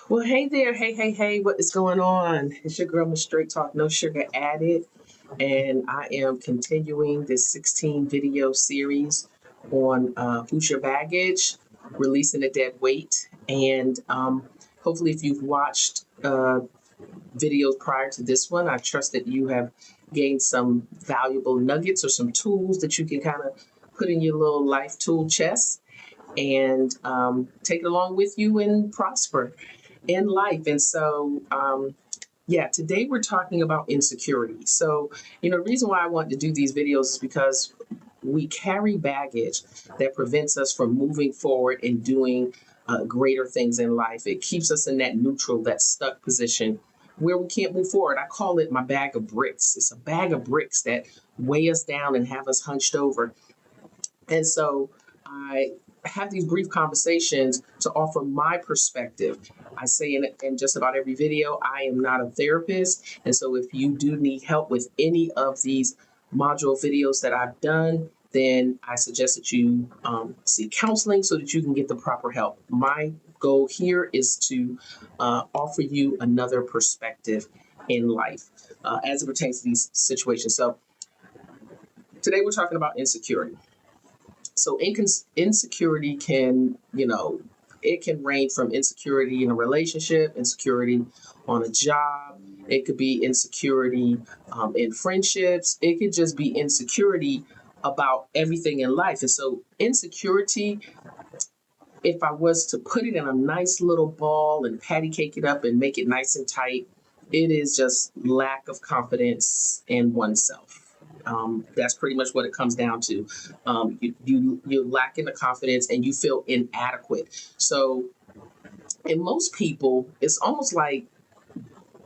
Well, hey there. Hey, what is going on? It's your girl, Miss Straight Talk, No Sugar Added. And I am continuing this 16 video series on Who's Your Baggage, releasing a dead weight. And hopefully, if you've watched videos prior to this one, I trust that you have gained some valuable nuggets or some tools that you can kind of put in your little life tool chest and take it along with you and prosper in life. And so, yeah, today we're talking about insecurity. So, the reason why I want to do these videos is because we carry baggage that prevents us from moving forward and doing greater things in life. It keeps us in that neutral, that stuck position where we can't move forward. I call it my bag of bricks. It's a bag of bricks that weigh us down and have us hunched over. And so I have these brief conversations to offer my perspective. I say in just about every video, I am not a therapist. And so if you do need help with any of these module videos that I've done, then I suggest that you seek counseling so that you can get the proper help. My goal here is to offer you another perspective in life as it pertains to these situations. So today we're talking about insecurity. So insecurity can, it can range from insecurity in a relationship, insecurity on a job. It could be insecurity in friendships. It could just be insecurity about everything in life. And so insecurity, if I was to put it in a nice little ball and patty cake it up and make it nice and tight, it is just lack of confidence in oneself. That's pretty much what it comes down to. You're lacking the confidence and you feel inadequate. So, in most people, it's almost like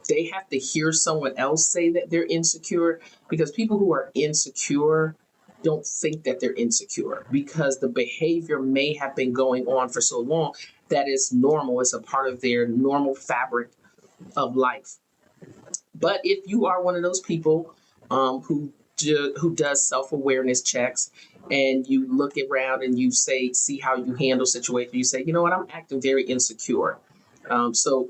they have to hear someone else say that they're insecure, because people who are insecure don't think that they're insecure because the behavior may have been going on for so long that it's normal. It's a part of their normal fabric of life. But if you are one of those people who does self-awareness checks, and you look around and you see how you handle situations, you say, you know what, I'm acting very insecure. So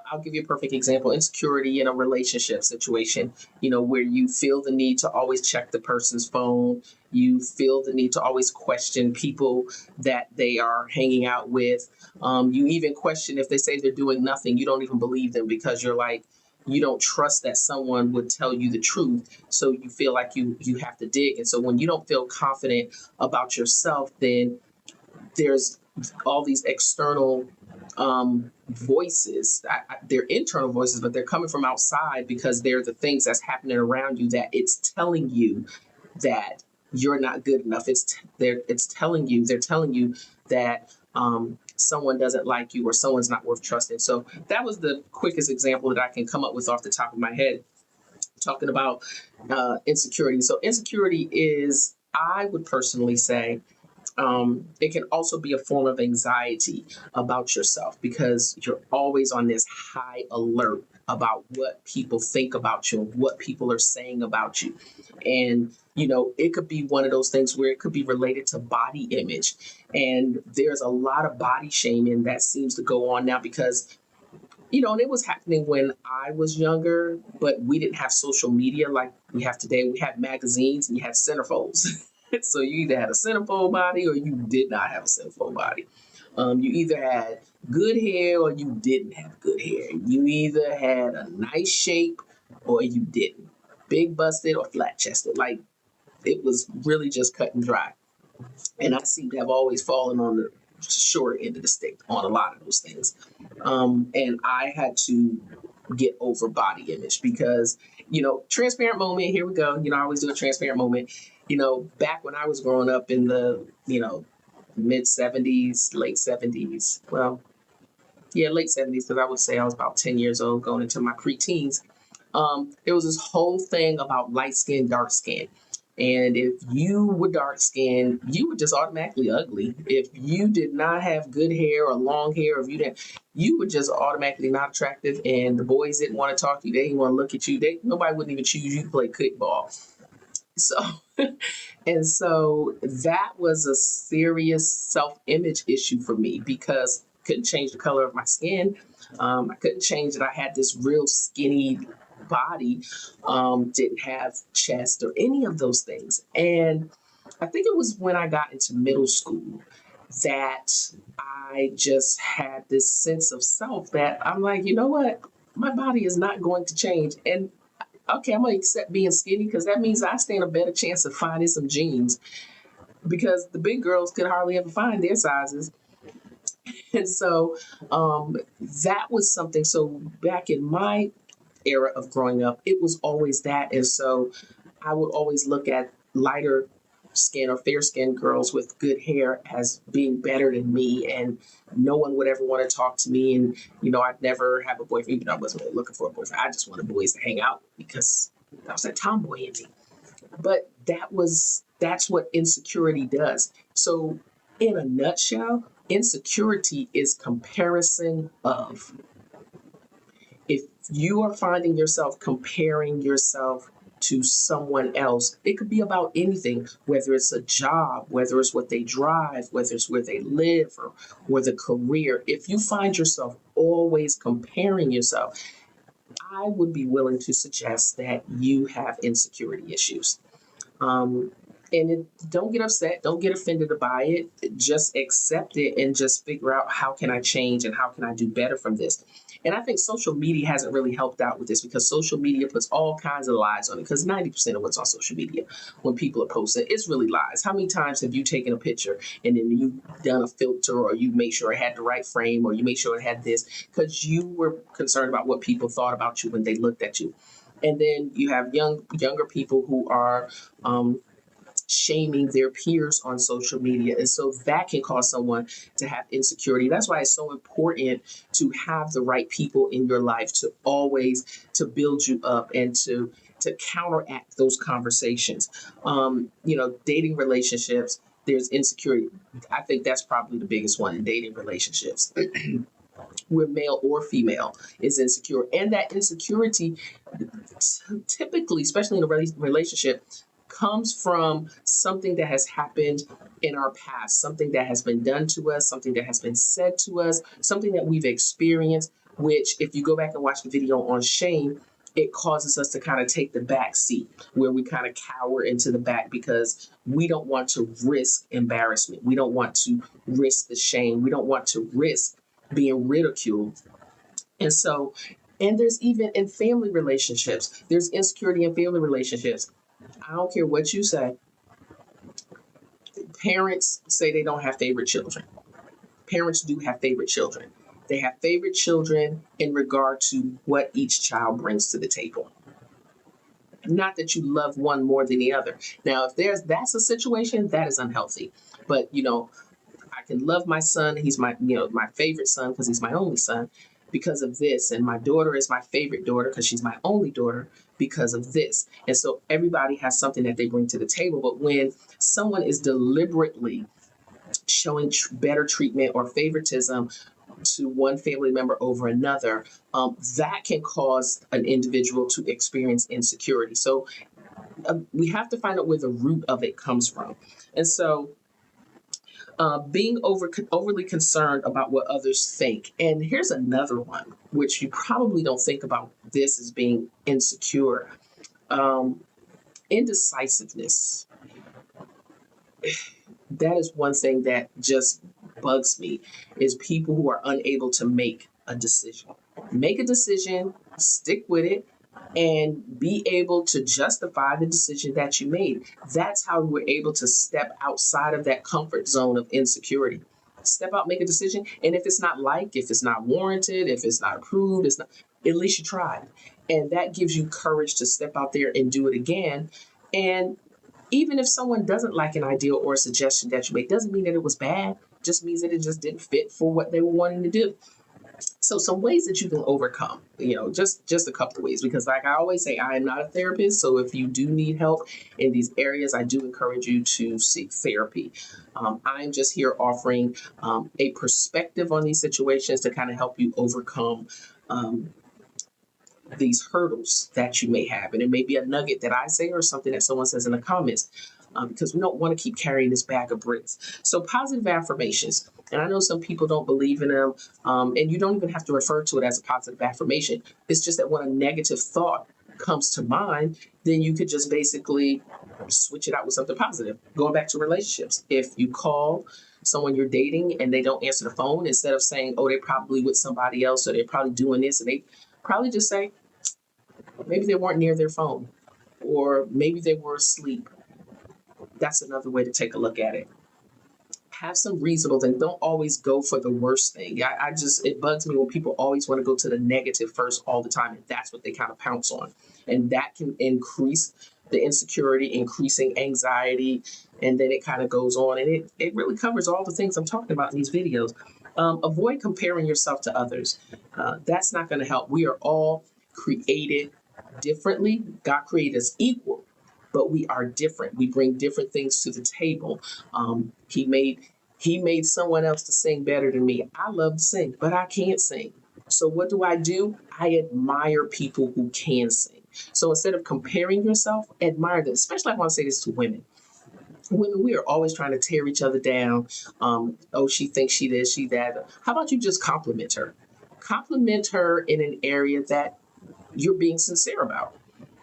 I'll give you a perfect example: insecurity in a relationship situation, where you feel the need to always check the person's phone. You feel the need to always question people that they are hanging out with. You even question if they say they're doing nothing. You don't even believe them because you're like, you don't trust that someone would tell you the truth. So you feel like you have to dig. And so when you don't feel confident about yourself, then there's all these external voices. They're internal voices, but they're coming from outside because they're the things that's happening around you that it's telling you that you're not good enough. They're telling you that someone doesn't like you or someone's not worth trusting. So that was the quickest example that I can come up with off the top of my head, talking about insecurity. So insecurity is, I would personally say, it can also be a form of anxiety about yourself because you're always on this high alert about what people think about you and what people are saying about you. And, it could be one of those things where it could be related to body image. And there's a lot of body shaming that seems to go on now because, and it was happening when I was younger, but we didn't have social media like we have today. We had magazines and you had centerfolds. So you either had a centerfold body or you did not have a centerfold body. You either had good hair or you didn't have good hair. You either had a nice shape or you didn't. Big busted or flat chested. Like, it was really just cut and dry. And I seem to have always fallen on the short end of the stick on a lot of those things. And I had to get over body image because, transparent moment, here we go. I always do a transparent moment. Back when I was growing up in the, mid 70s, late 70s, well, yeah, late 70s, because I would say I was about 10 years old going into my preteens. There was this whole thing about light skin, dark skin. And if you were dark skinned, you were just automatically ugly. If you did not have good hair or long hair, if you were just automatically not attractive. And the boys didn't want to talk to you. They didn't want to look at you. Nobody wouldn't even choose you to play kickball. So, and so that was a serious self-image issue for me because couldn't change the color of my skin. I couldn't change that I had this real skinny body, didn't have chest or any of those things. And I think it was when I got into middle school that I just had this sense of self that I'm like, you know what? My body is not going to change. And okay, I'm going to accept being skinny because that means I stand a better chance of finding some jeans because the big girls could hardly ever find their sizes. And so that was something. So back in my era of growing up, it was always that. And so I would always look at lighter skin or fair skinned girls with good hair as being better than me. And no one would ever want to talk to me. And, I'd never have a boyfriend, even though I wasn't really looking for a boyfriend. I just wanted boys to hang out because that was that tomboy in me. But that's what insecurity does. So in a nutshell, insecurity is comparison of. If you are finding yourself comparing yourself to someone else, it could be about anything, whether it's a job, whether it's what they drive, whether it's where they live or the career. If you find yourself always comparing yourself, I would be willing to suggest that you have insecurity issues. Don't get upset, don't get offended by it. Just accept it and just figure out how can I change and how can I do better from this. And I think social media hasn't really helped out with this because social media puts all kinds of lies on it. Because 90% of what's on social media, when people are posting, it's really lies. How many times have you taken a picture and then you done a filter, or you made sure it had the right frame, or you made sure it had this because you were concerned about what people thought about you when they looked at you? And then you have younger people who are shaming their peers on social media. And so that can cause someone to have insecurity. That's why it's so important to have the right people in your life to build you up and to counteract those conversations. Dating relationships, there's insecurity. I think that's probably the biggest one in dating relationships. Where male or female is insecure. And that insecurity typically, especially in a relationship, comes from something that has happened in our past, something that has been done to us, something that has been said to us, something that we've experienced, which if you go back and watch the video on shame, it causes us to kind of take the back seat where we kind of cower into the back because we don't want to risk embarrassment. We don't want to risk the shame. We don't want to risk being ridiculed. And there's even in family relationships, there's insecurity in family relationships. I don't care what you say. Parents say they don't have favorite children. Parents do have favorite children. They have favorite children in regard to what each child brings to the table. Not that you love one more than the other. Now, if that's a situation, that is unhealthy. But I can love my son. He's my favorite son because he's my only son because of this. And my daughter is my favorite daughter because she's my only daughter because of this. And so everybody has something that they bring to the table. But when someone is deliberately showing better treatment or favoritism to one family member over another, that can cause an individual to experience insecurity. So we have to find out where the root of it comes from. And so being overly concerned about what others think. And here's another one, which you probably don't think about this as being insecure. Indecisiveness. That is one thing that just bugs me, is people who are unable to make a decision. Make a decision, stick with it, and be able to justify the decision that you made. That's how we're able to step outside of that comfort zone of insecurity. Step out, make a decision, and if it's not warranted, if it's not approved, at least you tried. And that gives you courage to step out there and do it again. And even if someone doesn't like an idea or a suggestion that you make, doesn't mean that it was bad, just means that it just didn't fit for what they were wanting to do. So some ways that you can overcome, just a couple of ways, because like I always say, I am not a therapist. So if you do need help in these areas, I do encourage you to seek therapy. I'm just here offering a perspective on these situations to kind of help you overcome these hurdles that you may have. And it may be a nugget that I say or something that someone says in the comments, because we don't want to keep carrying this bag of bricks. So positive affirmations. And I know some people don't believe in them, and you don't even have to refer to it as a positive affirmation. It's just that when a negative thought comes to mind, then you could just basically switch it out with something positive. Going back to relationships, if you call someone you're dating and they don't answer the phone, instead of saying, oh, they're probably with somebody else or they're probably doing this, and they probably just say, maybe they weren't near their phone or maybe they were asleep. That's another way to take a look at it. Have some reasonable things. Don't always go for the worst thing. I just, it bugs me when people always want to go to the negative first all the time, and that's what they kind of pounce on. And that can increase the insecurity, increasing anxiety, and then it kind of goes on. And it really covers all the things I'm talking about in these videos. Avoid comparing yourself to others. That's not going to help. We are all created differently. God created us equal, but we are different. We bring different things to the table. He made someone else to sing better than me. I love to sing, but I can't sing. So what do? I admire people who can sing. So instead of comparing yourself, admire them. Especially I want to say this to women. Women, we are always trying to tear each other down. Oh, she thinks she this, she that. How about you just compliment her? Compliment her in an area that you're being sincere about.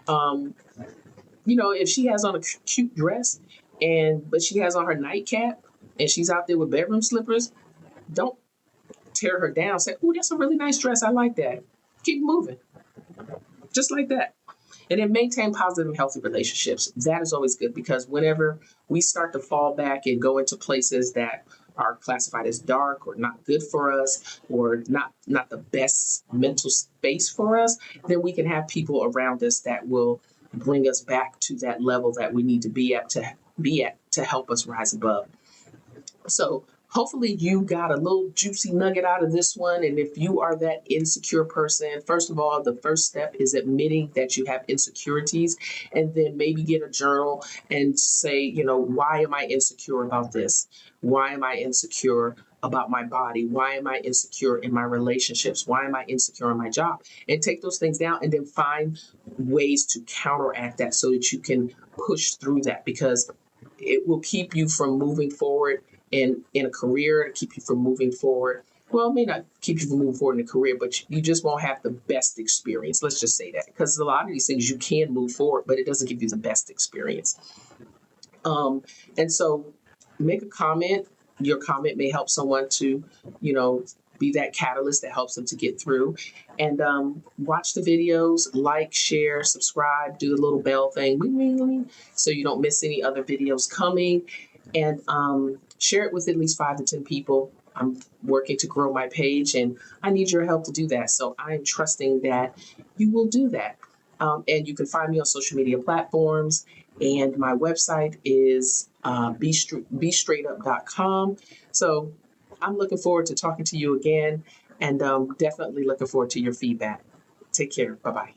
Um, if she has on a cute dress but she has on her nightcap and she's out there with bedroom slippers, don't tear her down. Say, "Oh, that's a really nice dress. I like that." Keep moving, just like that. And then maintain positive and healthy relationships. That is always good, because whenever we start to fall back and go into places that are classified as dark or not good for us, or not the best mental space for us, then we can have people around us that will bring us back to that level that we need to be at to help us rise above. So hopefully you got a little juicy nugget out of this one. And if you are that insecure person, first of all, the first step is admitting that you have insecurities, and then maybe get a journal and say, why am I insecure about this? Why am I insecure about my body? Why am I insecure in my relationships? Why am I insecure in my job? And take those things down and then find ways to counteract that so that you can push through that, because it will keep you from moving forward in a career, keep you from moving forward. Well, it may not keep you from moving forward in a career, but you just won't have the best experience. Let's just say that, because a lot of these things you can move forward, but it doesn't give you the best experience. And so make a comment. Your comment may help someone to, be that catalyst that helps them to get through. And watch the videos, like, share, subscribe, do the little bell thing, so you don't miss any other videos coming. And share it with at least 5 to 10 people. I'm working to grow my page, and I need your help to do that. So I'm trusting that you will do that. And you can find me on social media platforms. And my website is bestraightup.com. So I'm looking forward to talking to you again, and definitely looking forward to your feedback. Take care. Bye-bye.